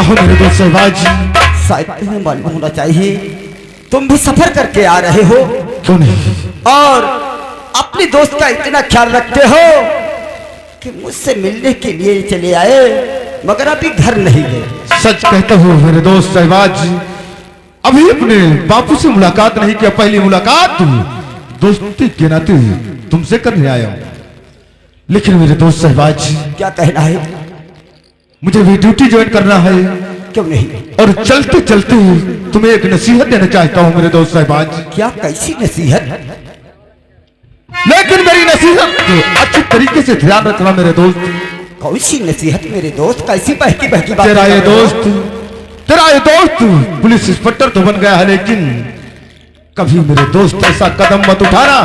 कहो मेरे दोस्त शहबाज। शायद तुम्हें मालूम होना चाहिए तुम भी सफर करके आ रहे हो। क्यों नहीं? और अपने दोस्त का इतना ख्याल रखते हो कि मुझसे मिलने के लिए चले आए मगर अभी घर नहीं गए। सच कहता हूँ मेरे दोस्त शहबाज, अभी अपने बापू से मुलाकात नहीं किया। पहली मुलाकात दोस्ती के नाते तुमसे करने आया हूँ। लेकिन मेरे दोस्त शहबाज, क्या कहना है? मुझे भी ड्यूटी ज्वाइन करना है। क्यों नहीं? और चलते चलते तुम्हें एक नसीहत देना चाहता हूँ मेरे दोस्त शहबाज। क्या कैसी नसीहत? लेकिन मेरी नसीहत अच्छी तरीके से ध्यान रखना मेरे दोस्त। कौन सी नसीहत मेरे दोस्त? कैसी बहकी बहकी बात? तेरा ये दोस्त पुलिस इंस्पेक्टर तो बन गया है, लेकिन कभी मेरे दोस्त ऐसा कदम मत उठाना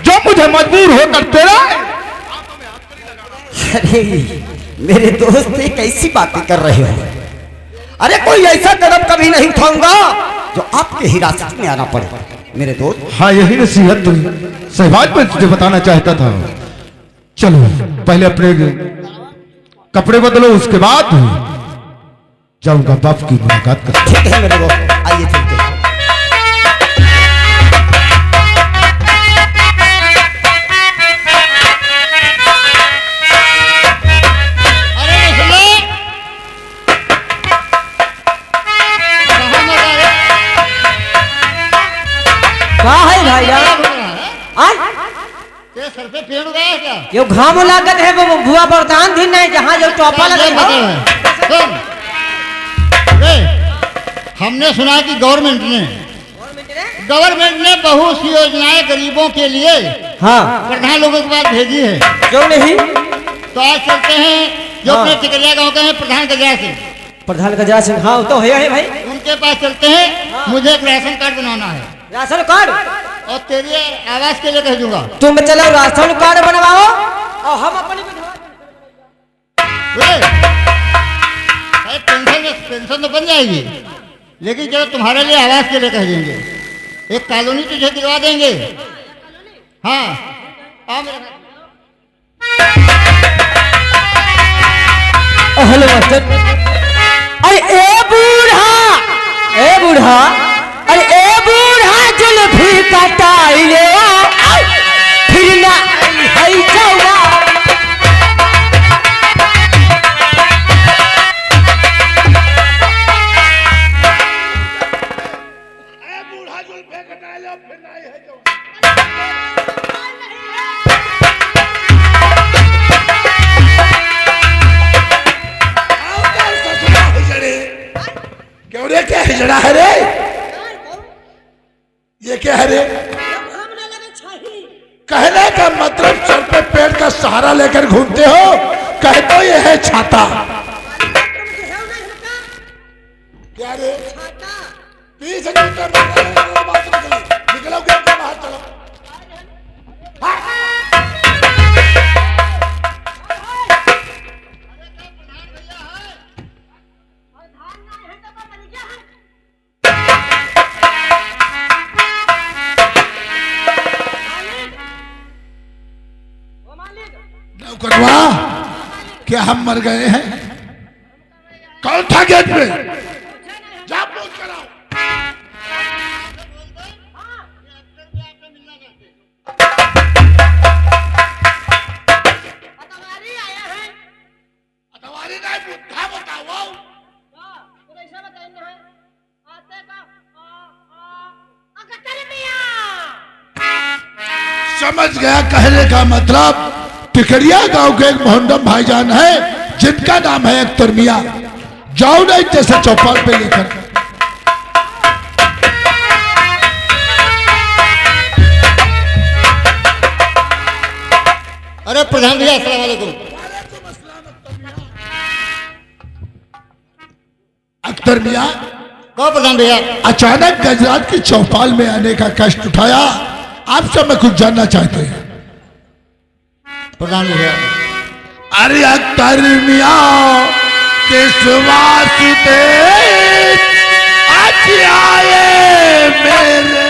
जो मुझे मजबूर होकर तेरा। अरे मेरे दोस्त ये कैसी बातें कर रहे हो? अरे कोई ऐसा कदम कभी नहीं उठाऊंगा जो आपके हिरासत में आना पड़े मेरे दोस्त। हाँ, यही नसीहत शहबाज में तुझे बताना चाहता था। चलो पहले अपने कपड़े बदलो, उसके बाद जाऊंगा बाप की मुलाकात कर। ठीक है मेरे दोस्त, आइए चलते हैं। कहाँ है भाई जान? सर पे पेड़ उगाया क्या? यो घाम लागत है वो बुआ बरदान दिन है जहाँ जो टोपा लगे है। सुन, हमने सुना कि गवर्नमेंट ने बहुत सी योजनाएं गरीबों के लिए हाँ प्रधान लोगों के पास भेजी है। क्यों नहीं? तो आज चलते हैं जो अपने टिकरिया गांव के हैं प्रधान गजरा सिंह। प्रधान गजरा सिंह, हाँ तो है भाई। उनके पास चलते हैं। मुझे एक राशन कार्ड बनाना है राशन कार्ड, और तेरी आवाज के लिए कह दूंगा। तुम चलो राशन कार्ड बनवाओ और हम अपनी पेंशन तो बन जाएगी, लेकिन चलो तुम्हारे लिए आवाज के लिए कह देंगे। एक कॉलोनी तुझे दिलवा देंगे। हाँ आओ मेरे साथ। Hello master. अरे ए बूढ़ा, अरे ए बूढ़ा जुल्फी कटाई ले फिर ना है चौड़ा। क्या हिजड़ा है रे? ये क्या है रे? कहने का मतलब सर पे पेड़ का सहारा लेकर घूमते हो, कह तो ये है छाता। क्या रे? पीछे निकलो बाहर चलो। नौकरवा, क्या हम मर गए हैं? कौन था गेट पे? जा पूछ कर आओ। अतवारी नहीं, बुद्धा बताओ। समझ गया। कहने का मतलब टिकरिया गांव के एक मोहम्मद भाईजान है जिनका नाम है अख्तर मियां। जाओ नहीं जैसे चौपाल पे लेकर। अरे प्रधान भैया अस्सलाम वालेकुम। अख्तर मियां, कहो प्रधान भैया। अचानक गुजरात की चौपाल में आने का कष्ट उठाया, आपसे मैं कुछ जानना चाहते हैं। प्रधान भैया, अरे अख्तर मियां किस वास्ते आज आए मेरे?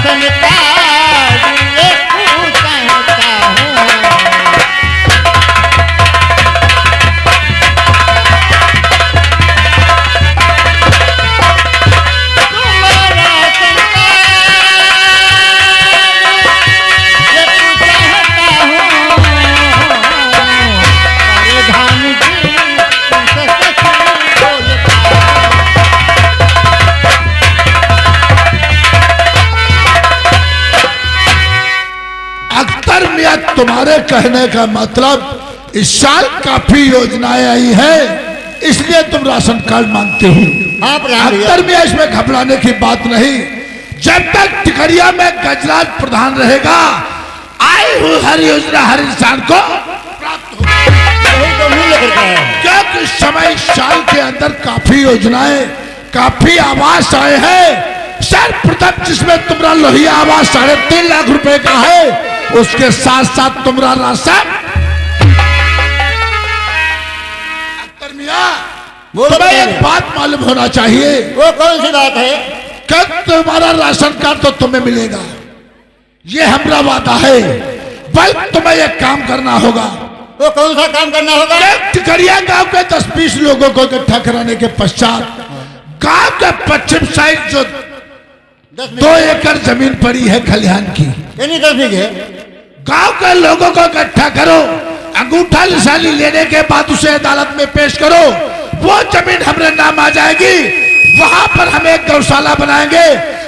संसार ये तू कहता हूँ। तुम्हारा संसार ये तू कहता हूँ। अरे धाम जी तुमसे सच बोलता हूँ। अख्तर मियां, तुम्हारे कहने का मतलब इस साल काफी योजनाएं आई है, इसलिए तुम राशन कार्ड मांगते हो। हाँ प्रधान भैया। अख्तर मियां, इसमें घबराने की बात नहीं। जब तक टिकरिया में गजराज प्रधान रहेगा, आई हुई हर योजना हर इंसान को प्राप्त होगी। वही तो मुंह लेकर के आया हूँ। क्योंकि इस समय इस साल के अंदर काफी योजनाएं, काफी आवास आए हैं। सर्वप्रथम जिसमें तुम्हारा लोहिया आवास 3.5 लाख रुपए का है, उसके साथ साथ तुम्हारा राशन। अख्तर मियां, बोलो तुम्हें प्रधान एक बात मालूम होना चाहिए वो कौन सी बात है? कि तुम्हारा राशन कार्ड तो तुम्हें मिलेगा, ये हमारा वादा है। बल्कि तुम्हें एक काम करना होगा। वो कौन सा काम करना होगा? टिकरिया गांव के 10-20 लोगों को इकट्ठा कराने के पश्चात गांव के पश्चिम साइड जो 2 एकड़ जमीन पड़ी है खलिहान की, यानी 10 बीघे। गांव के लोगों को इकट्ठा करो, अंगूठा निशानी लेने के बाद उसे अदालत में पेश करो। वो जमीन हमारे नाम आ जाएगी। वहां पर हम एक गौशाला बनाएंगे,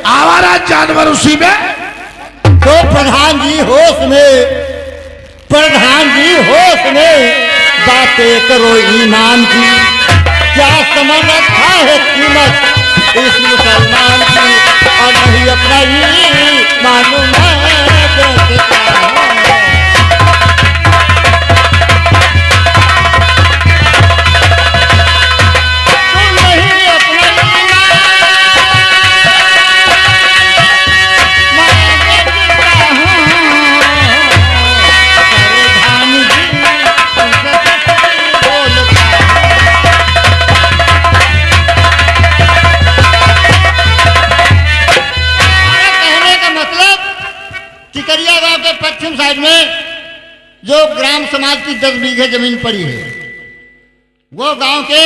आवारा जानवर उसी में। तो प्रधान जी होश में, प्रधान जी होश में बातें करो ईमान की। क्या समझ रखा है कीमत इस मुसलमान की, और नहीं अपना ही मालूम है देखता हूँ। तुम नहीं अपना ईमान मैं देखता हूँ। अरे धाम जी तुमसे सच बोलता हूँ। कहने का मतलब टिकरिया गांव के पश्चिम साइड में जो ग्राम समाज की 10 बीघे जमीन पड़ी है, वो गांव के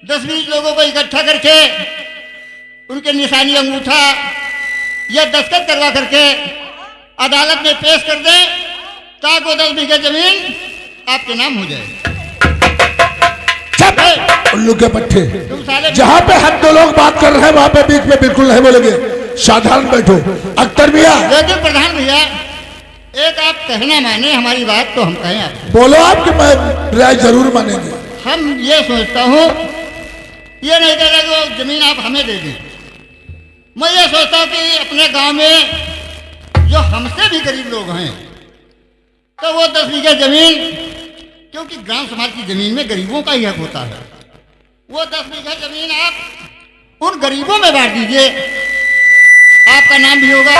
10-20 लोगों को इकट्ठा करके उनके निशानी अंगूठा या दस्तखत करवा करके अदालत में पेश कर दें, ताकि वो 10 बीघे जमीन आपके नाम हो जाए। उल्लू के पट्टे, तुम साले जहां पे हम 2 लोग बात कर रहे हैं वहां पे बीच में बिल्कुल नहीं बोलेंगे, साधारण बैठो। अख्तर मियां, लेकिन प्रधान भैया एक आप कहना माने हमारी बात तो हम कहें आपसे। बोलो, आपकी मैं राय जरूर मानेंगे। हम ये सोचता हूँ, ये नहीं कह रहा कि वो जमीन आप हमें दे दें। मैं ये सोचता हूँ कि अपने गांव में जो हमसे भी गरीब लोग हैं, तो वो 10 बीघे जमीन, क्योंकि ग्राम समाज की जमीन में गरीबों का ही हक होता है, वो 10 बीघा जमीन आप उन गरीबों में बांट दीजिए। आपका नाम भी होगा।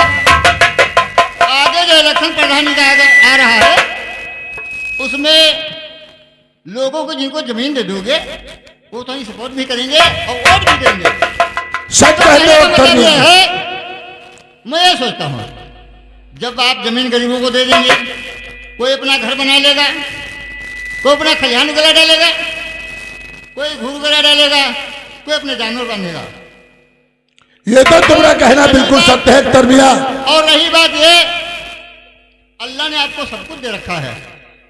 आगे जो इलेक्शन प्रधानी का आ रहा है, उसमें लोगों को जिनको जमीन दे दोगे वो तो सपोर्ट भी करेंगे और वोट भी देंगे। सच कहते हो अख्तर ये मियां। है, मैं ये सोचता हूँ जब आप जमीन गरीबों को दे देंगे, कोई अपना घर बना लेगा, कोई अपना खलिहान गला डालेगा, कोई घूर गला डालेगा, कोई अपने जानवर बांधेगा। ये तो तुम्हारा कहना बिल्कुल सत्य है अख्तर मियां। और रही बात ये, अल्लाह ने आपको सब कुछ दे रखा है,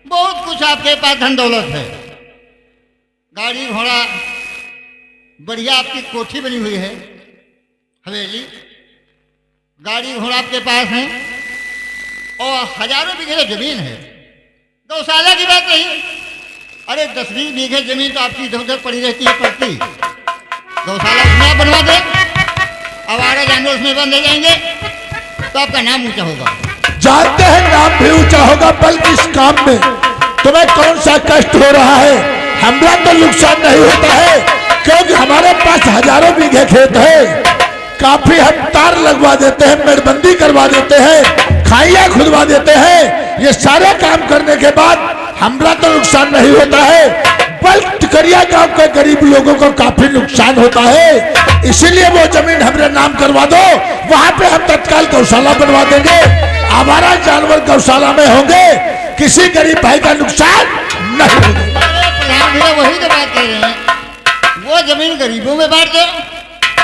बहुत कुछ आपके पास धन दौलत है, गाड़ी घोड़ा, बढ़िया आपकी कोठी बनी हुई है, हवेली, गाड़ी घोड़ा आपके पास है, और हजारों बीघे जमीन है। गौशाला की बात नहीं, अरे 10-20 बीघे जमीन तो आपकी इधर उधर पड़ी रहती है पड़ती, गौशाला उसमें आप बनवा दें, आवारा जानवर उसमें बंद हो जाएंगे, तो आपका नाम ऊंचा होगा। जानते हैं नाम भी ऊंचा होगा, बल्कि इस काम में तुम्हें कौन सा कष्ट हो रहा है, हमारा तो नुकसान नहीं होता है, क्योंकि हमारे पास हजारों बीघे खेत है, काफी हम तार लगवा देते हैं, मेड़बंदी करवा देते हैं, खाइयां खुदवा देते हैं। ये सारे काम करने के बाद हमारा तो नुकसान नहीं होता है। बल्कि टिकरिया गांव के गरीब लोगों को काफी नुकसान होता है, इसीलिए वो जमीन हमारे नाम करवा दो। वहां पे हम तत्काल गौशाला बनवा देंगे, हमारा जानवर गौशाला में होंगे, किसी गरीब भाई का नुकसान नहीं होगा। अरे प्रधान भैया वही तो बात कर रहे हैं, वो जमीन गरीबों में बांट दो,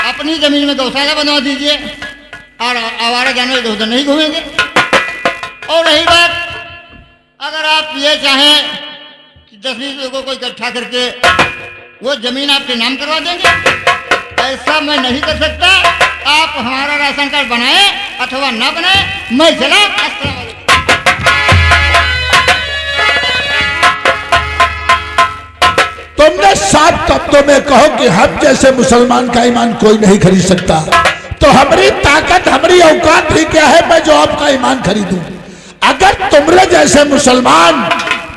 अपनी जमीन में गौशाला बनवा दीजिए और आवारा जानवर इधर उधर नहीं घूमेंगे। और रही बात, अगर आप ये चाहें कि 10-20 लोगों को इकट्ठा करके वो जमीन आपके नाम करवा देंगे, ऐसा मैं नहीं कर सकता। आप हमारा राशन कार्ड बनाए अथवा ना बनाए, मैं चला। अस्सलाम वालेकुम। तुमने साफ शब्दों में कहो कि हम जैसे मुसलमान का ईमान कोई नहीं खरीद सकता, तो हमारी ताकत, हमारी औकात ही क्या है मैं जो आपका ईमान खरीदूं। अगर तुमरे जैसे मुसलमान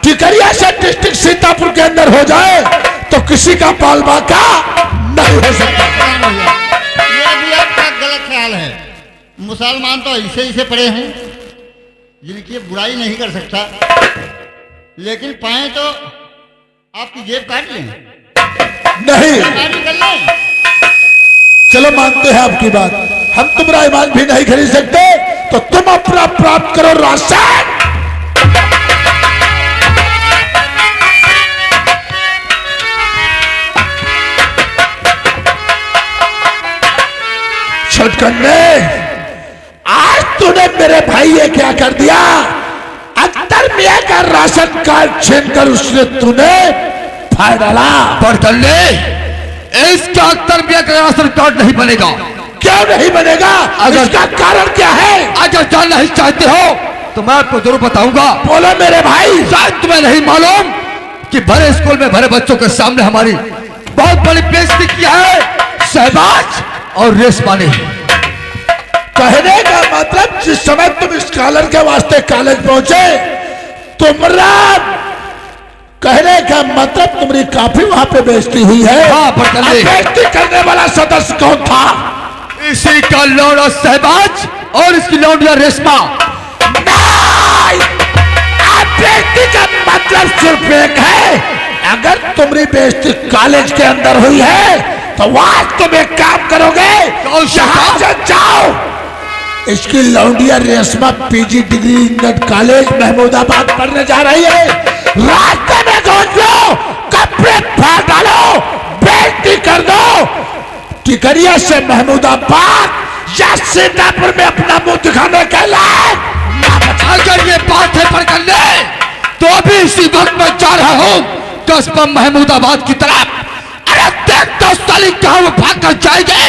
टिकरिया से डिस्ट्रिक्ट सीतापुर के अंदर हो जाए तो किसी का पाल बाका नहीं हो सकता। ये भी आपका गलत ख्याल है। मुसलमान तो ऐसे पड़े हैं जिनकी बुराई नहीं कर सकता, लेकिन पाए तो आपकी जेब काट लें, नहीं, हमारी कर लें। चलो मानते हैं आपकी बात, हम तुम्हारा ईमान भी नहीं खरीद सकते, तो तुम अपना प्राप्त करो राशन। छटकन्ने, आज तूने मेरे भाई ये क्या कर दिया? अख्तर मियां का राशन कार्ड छीनकर उसने तूने फाड़ डाला। बड़कल्ले, इसका अख्तर मियां का राशन कार्ड नहीं बनेगा। क्यों नहीं बनेगा? इसका कारण क्या है? अगर जानना ही चाहते हो तो मैं आपको जरूर बताऊंगा। बोलो मेरे भाई। शायद तुम्हें नहीं मालूम कि भरे स्कूल में भरे बच्चों के सामने हमारी बहुत बड़ी बेइज्जती किया है शहबाज और रेशमा ने। कहने का मतलब जिस समय तुम स्कॉलर के वास्ते कॉलेज पहुंचे, तुम्हारा कहने का मतलब तुम्हारी काफी वहां पे बेइज्जती हुई है। हाँ, बड़कल्ले। बेइज्जती करने वाला सदस्य कौन था? इसी का लौड़ा शहबाज और इसकी लौंडिया रेशमा। नहीं! आप बेइज्जती का मतलब सिर्फ एक है। अगर तुम्हारी बेइज्जती कॉलेज के अंदर हुई है तो वहां तुम एक काम करोगे, यहाँ से जाओ। इसकी लौंडिया Reshma PG degree inter college Mahmudabad पढ़ने जा रही है। रास्ते में घुस लो, कपड़े फाड़ डालो, बेइज्जती कर दो। टिकरिया से महमूदाबाद या सीतापुर में अपना मुंह दिखाने के लिए। अगर ये बात है बड़कल्ले, तो अभी इसी वक्त मैं जा रहा हूँ कस्बा महमूदाबाद की तरफ। अरे देख तो साली कहाँ वो भाग कर जाएगी।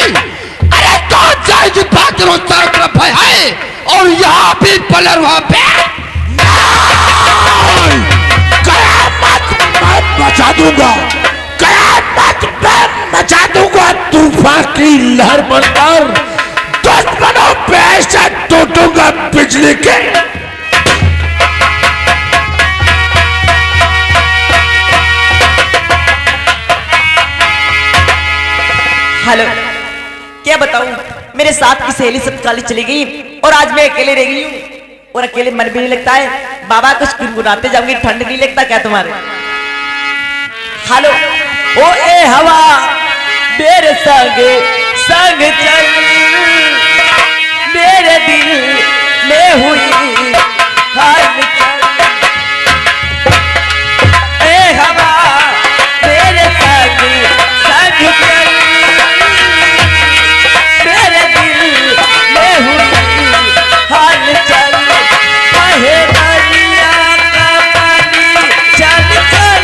अरे तो जाएगी भाग कर, चारों तरफ भय है और यहाँ भी पलर वहां पे। कयामत मैं बचा दूंगा, कयामत मैं मचा दूंगा। तूफान की लहर बनकर दुश्मनों पे ऐसे टूटूंगा बिजली के। हेलो, क्या बताऊं, मेरे साथ की सहेली सब कॉलेज चली गई और आज मैं अकेले रह गई हूँ और अकेले मन भी नहीं लगता है। बाबा कुछ गुनगुनाते जाऊंगी, ठंड नहीं लगता क्या तुम्हारे? हेलो, ओ ए हवा मेरे संग संग चल, मेरे दिल में हुई हलचल। ए हवा मेरे संग संग चल, मेरे दिल में हुई हलचल। बहे दरिया का पानी चल चल,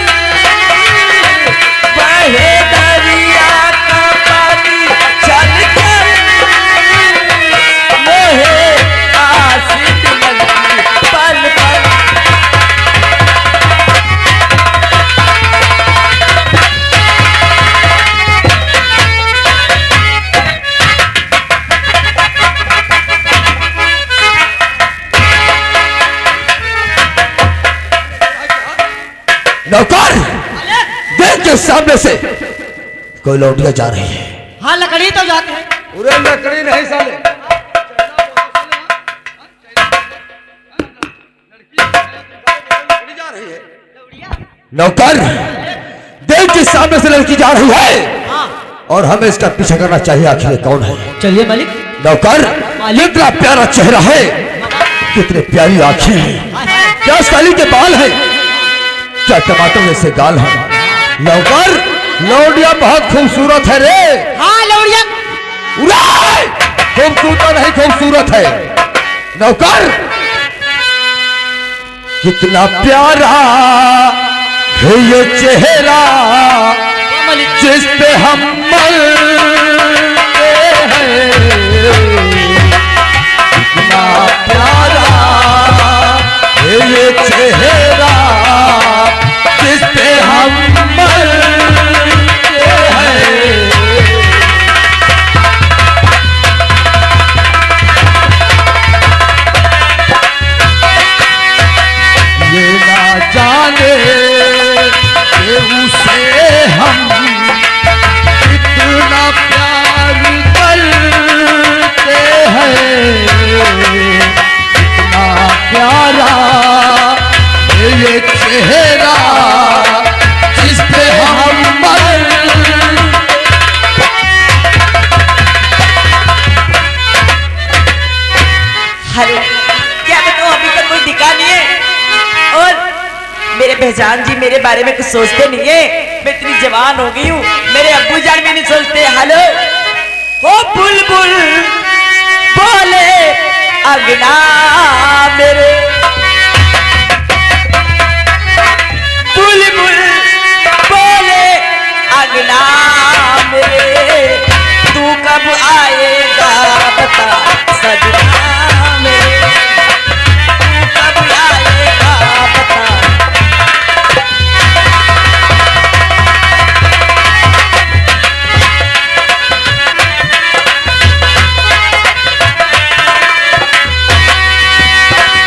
बहे दरिया का पानी चल चल। मोहे आशिक लगती पल पल। नौकर, देख के सामने से कोई लौंडिया जा रही है। हाँ, लकड़ी तो जाते हैं। पूरे लकड़ी नहीं साले, नौकर सामने से लड़की जा रही है और हमें इसका पीछा करना चाहिए। आखिर ये कौन है? चलिए मालिक। नौकर, कितना प्यारा चेहरा है, कितने प्यारी आंखें हैं, क्या साली के बाल हैं, क्या टमाटर जैसे गाल हैं। नौकर, लौंडिया बहुत खूबसूरत है रे। हाँ लौड़िया। खूबसूरत नहीं, खूबसूरत है। नौकर, कितना प्यारा है ये चेहरा जिस पे हम मरते हैं। कितना प्यारा है ये चेहरा जिस पे हम मरते हैं। ये ना जाने कि उसे हम कितना प्यार करते हैं। कितना प्यारा है ये चेहरा जिस पे हम हेलो, क्या बताऊं, अभी तक कोई दिखा नहीं है। और मेरे पहचान जी मेरे बारे में कुछ सोचते नहीं है। मैं इतनी जवान हो गई हूँ, मेरे अब्बू जान भी नहीं सोचते। हेलो, ओ बुलबुल बोले अगना मेरे, बुलबुल बोले अगना मेरे, तू कब आएगा बता सजना मेरे, तू कब आएगा बता।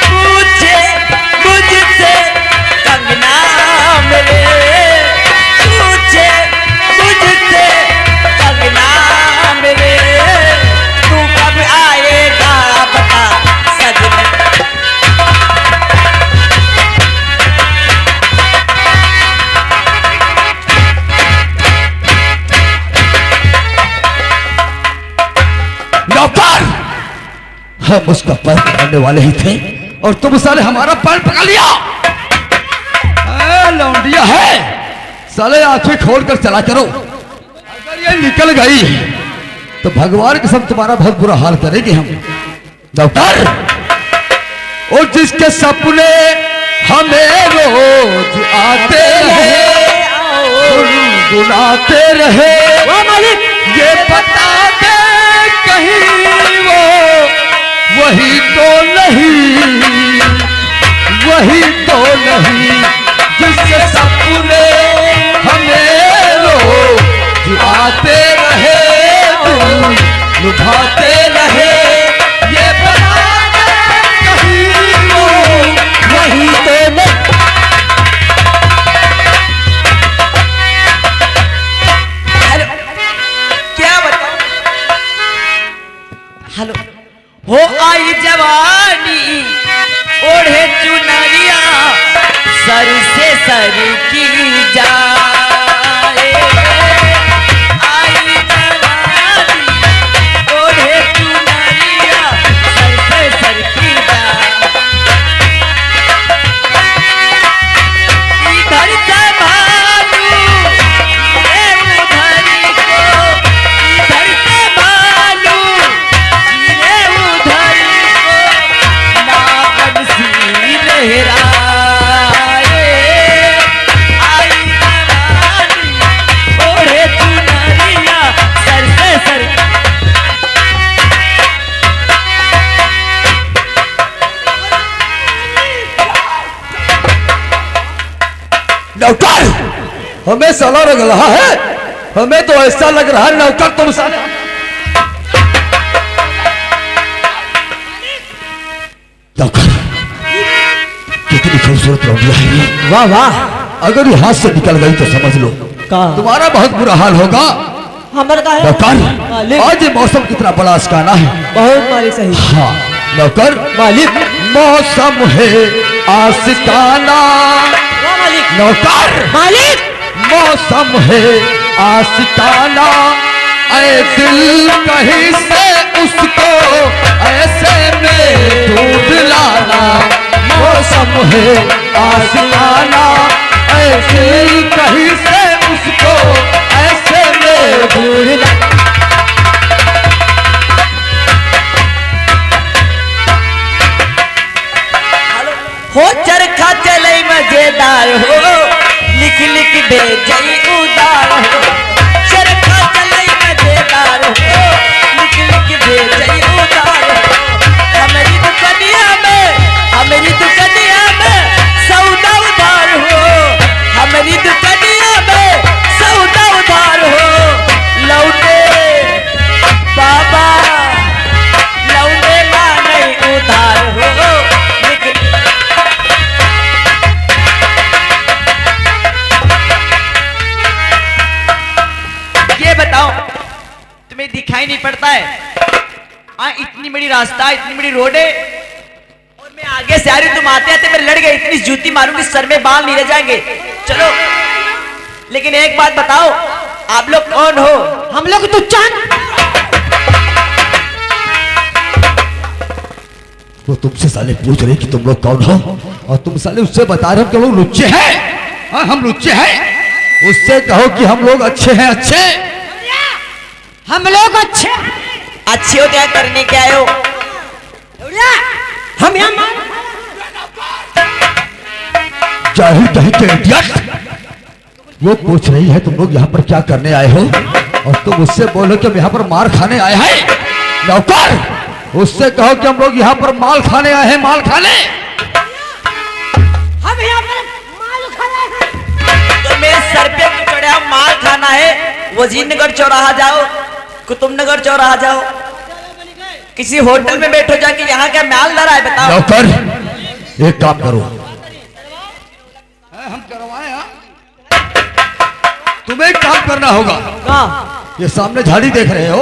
पूछे मुझसे कंगना मेरे, पूछे मुझसे कंगना मेरे, तू कब आएगा बता सजना। नौकर, हम उसका पैर पकड़ने वाले ही थे और तुम साले हमारा पैर पकड़ लिया। लौंडिया है, साले आंखें खोलकर चला करो। अगर ये निकल गई तो भगवान के सब तुम्हारा बहुत बुरा हाल करेंगे हम। नौकर, और जिसके सपने हमें रोज आते रहे, गुनगुनाते रहे, ये बता दे कहीं वो वही तो नहीं, वही तो नहीं जिसके सपने हमें रोज आते रहे, लुभाते रहे, ये बता दे कहीं वो वही तो नहीं। हेलो, क्या बताऊं, हेलो, हो आई जवानी ओढ़े चुनरिया सर से सर की जाए, आई जवानी ओढ़े चुनरिया सर से सर की जाए, इधर संभालू ये उधर को, इधर संभालू ये उधर को, नाकन सी लहराए, आई जवानी ओढ़े चुनरिया सर से सर। नौकर, हमें साला लग रहा है, हमें तो ऐसा लग रहा है नौकर तुम साले। नौकर, कितनी खूबसूरत लौंडिया है ये। वाह वाह, अगर ये हाथ से निकल गई तो समझ लो तुम्हारा बहुत बुरा हाल होगा। हमारा का है नौकर, मालिक। आज ये मौसम कितना बड़ा आशकाना है। बहुत मालिक सही। हाँ नौकर, मालिक। मौसम है आशिकाना। मालिक। नौकर, मालिक। मौसम है आशिकाना, ऐ दिल कहीं से उसको ऐसे में ढूंढ लाना। मौसम है आशिकाना, ऐ दिल कहीं से उसको ऐसे में ढूंढ लाना। हो चरखा चले मजेदार हो, लिख लिख भेजई उदार हो। चरखा चले मजेदार हो, लिख लिख भेजई उदार हो। हमारी दुकनिया में सौदा उधार हो। हमारी दुकनिया में सौदा उधार हो। लौटे बाबा लौटे माने उधार हो। बताओ तुम्हें दिखाई नहीं पड़ता है? इतनी बड़ी रास्ता, इतनी बड़ी रोड है और मैं आगे से आ रही हूं, तुम आते आते मैं लड़ गई, इतनी जूती मारूंगी सर में बाल नहीं रह जाएंगे। चलो लेकिन एक बात बताओ, आप लोग कौन हो? हम लोग तो चांद। वो तुमसे साले पूछ रहे कि तुम लोग कौन हो और तुम साले उससे बता रहे हो कि लोग लुच्चे हैं। हम लुच्चे हैं? उससे कहो कि हम लोग अच्छे हैं। अच्छे हम लोग अच्छे हो क्या करने के आए हो? हम यहाँ जाहिल कहीं के इडियट। वो पूछ रही है तुम लोग यहाँ पर क्या करने आए हो और तुम उससे बोलो कि हम यहाँ पर मार खाने आए हैं। नौकर उससे कहो कि हम लोग यहाँ पर माल खाने आए हैं। माल खाने हम यहाँ पर माल खाने हैं। तो मेरे सर पे चढ़ा माल खाना है, वजीरनगर चौराहा जाओ, कुतुबनगर चौराहा जाओ, किसी होटल में बैठो जाके, यहाँ क्या माल ला रहा है बताओ। नौकर एक काम करो, हम करवाए। तुम्हें एक काम करना होगा। ये सामने झाड़ी देख रहे हो,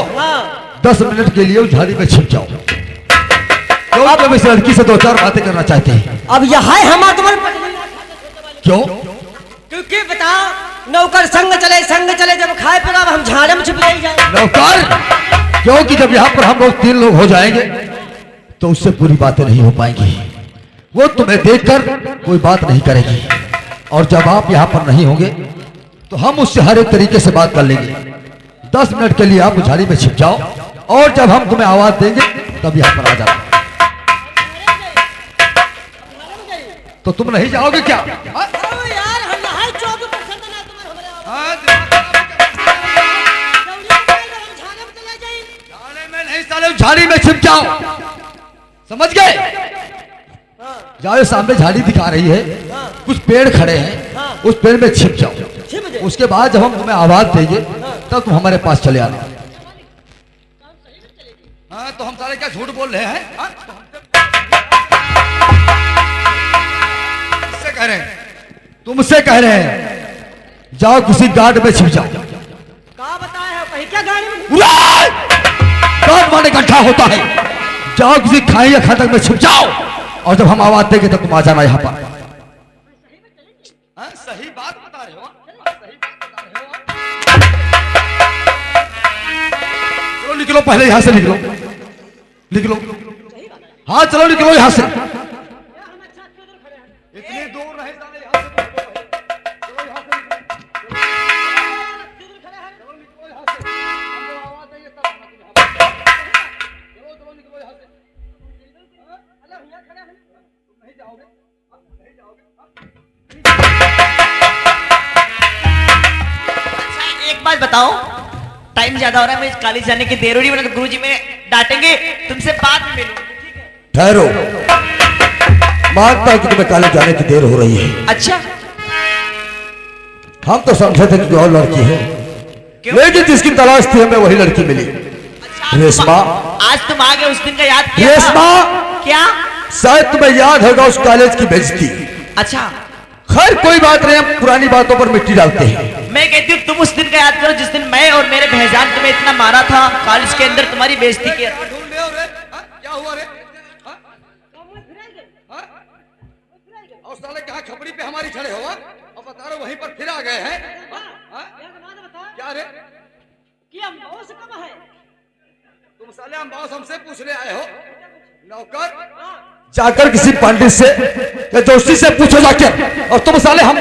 10 मिनट के लिए उस झाड़ी में छिप जाओ। तो आप इस लड़की से 2-4 बातें करना चाहते हैं। अब यहाँ हमारा तुम्हारे क्यों? क्योंकि बताओ नौकर संग चले जब खाए पर अब हम झाड़े में छिप जाए। नौकर क्योंकि जब यहाँ पर हम लोग 3 लोग हो जाएंगे तो उससे पूरी बातें नहीं हो पाएंगी। वो तुम्हें देखकर कोई बात नहीं करेगी और जब आप यहाँ पर नहीं होंगे तो हम उससे हर एक तरीके से बात कर लेंगे। 10 मिनट के लिए आप झाड़ी में छिप जाओ और जब हम तुम्हें आवाज देंगे तब यहाँ पर आ जाओ। तो तुम नहीं जाओगे क्या? झाड़ी में छिप जाओ, समझ गए? जाओ, सामने झाड़ी दिखा रही है, कुछ पेड़ खड़े हैं, उस पेड़ में छिप जाओ। उसके बाद जब हम तुम्हें आवाज देंगे तब तुम हमारे पास चले आना। हाँ तो हम सारे क्या झूठ बोल रहे हैं? किससे कह रहे हैं? तुमसे कह रहे हैं। जाओ किसी गार्ड में छिप जाओ। कहाँ बताया है? क्या गाड़ी में? गार्ड माने गड्ढा होता है। जाओ किसी खाई या खंडक में छिप जाओ और जब हम आवाज देंगे तब तुम आ जाना यहाँ पर। सही बात बता रहे हो। चलो निकलो, पहले यहाँ से निकलो। हाँ चलो निकलो यहाँ से। इतनी दूर रहे एक बात बताओ, टाइम ज्यादा हो रहा है, मुझे कॉलेज जाने की देर हो रही है, वरना गुरुजी मेरे डांटेंगे। तुमसे बाद में मिलूंगी। ठहरो, मानता हूं कि तुम्हें कॉलेज जाने की देर हो रही है। अच्छा, हम तो समझे थे कि और लड़की है, लेकिन जिसकी तलाश थी हमें वही लड़की मिली। अच्छा रेशमा, आज तुम आ गए, उस दिन का याद किया? रेशमा, क्या? शायद तुम्हें याद होगा उस कॉलेज की बेइज्जती। अच्छा खैर कोई बात नहीं, हम पुरानी बातों पर मिट्टी डालते हैं। मैं कहती हूँ तुम उस दिन का याद करो जिस दिन मैं और मेरे भैजान तुम्हें इतना मारा था, कॉलेज के अंदर तुम्हारी बेइज्जती किया। क्या हुआ रे? और साले कहाँ खपड़ी पे हमारी खड़े हो और बता रहे वहीं पर फिर आ गए हैं। क्या रे कि अम्बाउस कब है? तुम साले अम्बाउस हमसे पूछने आए हो? नौकर जाकर किसी पंडित से या दोस्ती से पूछो जाकर, और तुम साले हम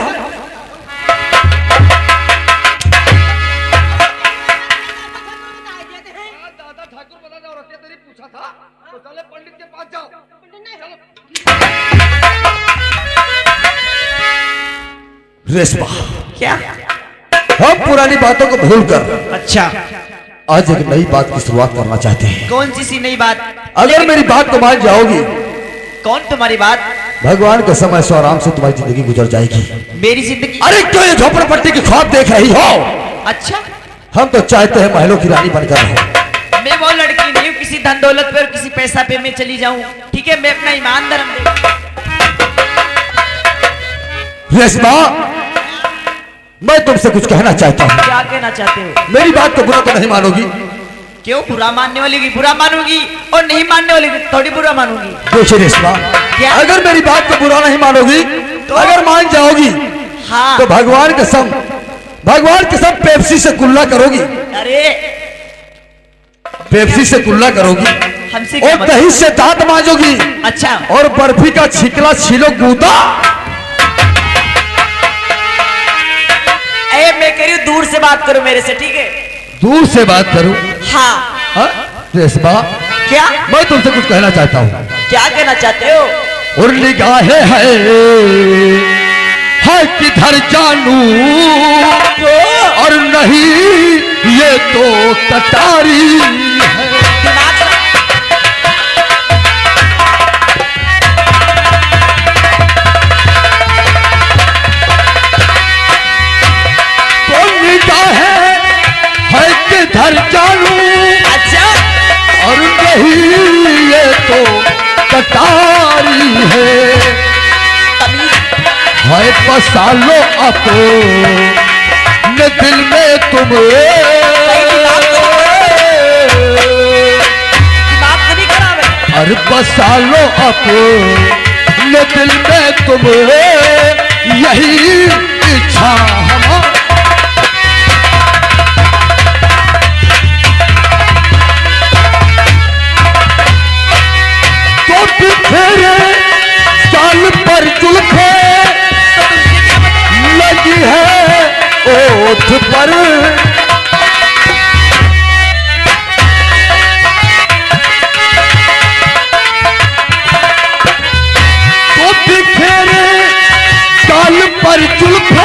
दादा ठाकुर बनाने और तेरी पूछा था तो साले पंडित के पास जाओ। रेशमा, क्या? हम पुरानी बातों को भूलकर अच्छा, आज एक नई बात की शुरुआत करना चाहते हैं। कौन सी नई बात? अगर मेरी बात को मान जाओगी, कौन तुम्हारी बात? भगवान के समय से आराम से तुम्हारी जिंदगी गुजर जाएगी। मेरी जिंदगी? अरे क्यों ये झोपड़पट्टी की ख्वाब देख रही हो? अच्छा, हम तो चाहते हैं महलों की रानी बनकर रहो। मैं वो लड़की नहीं हूँ किसी धन दौलत पे और किसी पैसा पे मैं चली जाऊं। ठीक है, मैं अपना ईमान धर्म दे। रेशमा, मैं तुमसे कुछ कहना चाहता हूँ। क्या कहना चाहते हो? मेरी बात को बुरा तो नहीं मानोगी? क्यों? बुरा मानने वाली की बुरा मानूंगी और नहीं मानने वाली की थोड़ी बुरा मानूंगी। देखिए रेशमा, क्या? अगर मेरी बात को बुरा नहीं मानोगी तो अगर मान जाओगी हाँ। तो भगवान कसम पेप्सी से कुल्ला करोगी। अरे पेप्सी से कुल्ला करोगी हमसे क्या और मतलब? दही से दांत मांजोगी अच्छा, और बर्फी का छिकला छीलो गूदा। मैं कह रही हूँ दूर से बात करो मेरे से, ठीक है? दूर से बात करूं? हाँ। हाँ? रेशमा, क्या? मैं तुमसे कुछ कहना चाहता हूँ। क्या कहना चाहते हो? और निगाहें है किधर जानू और नहीं ये तो कटारी है। दिमाग तो निगाहें है किधर जानू अच्छा, और नहीं ये तो कटारी है। है पसालो अपने दिल में तुम दिमाग तो नहीं खराब है? और बसालो अपने दिल में तुम यही इच्छा हमारी। तो बिखेरे साल पर जुल्फे लगी है ओठ पर, तो बिखेरे साल पर जुल्फे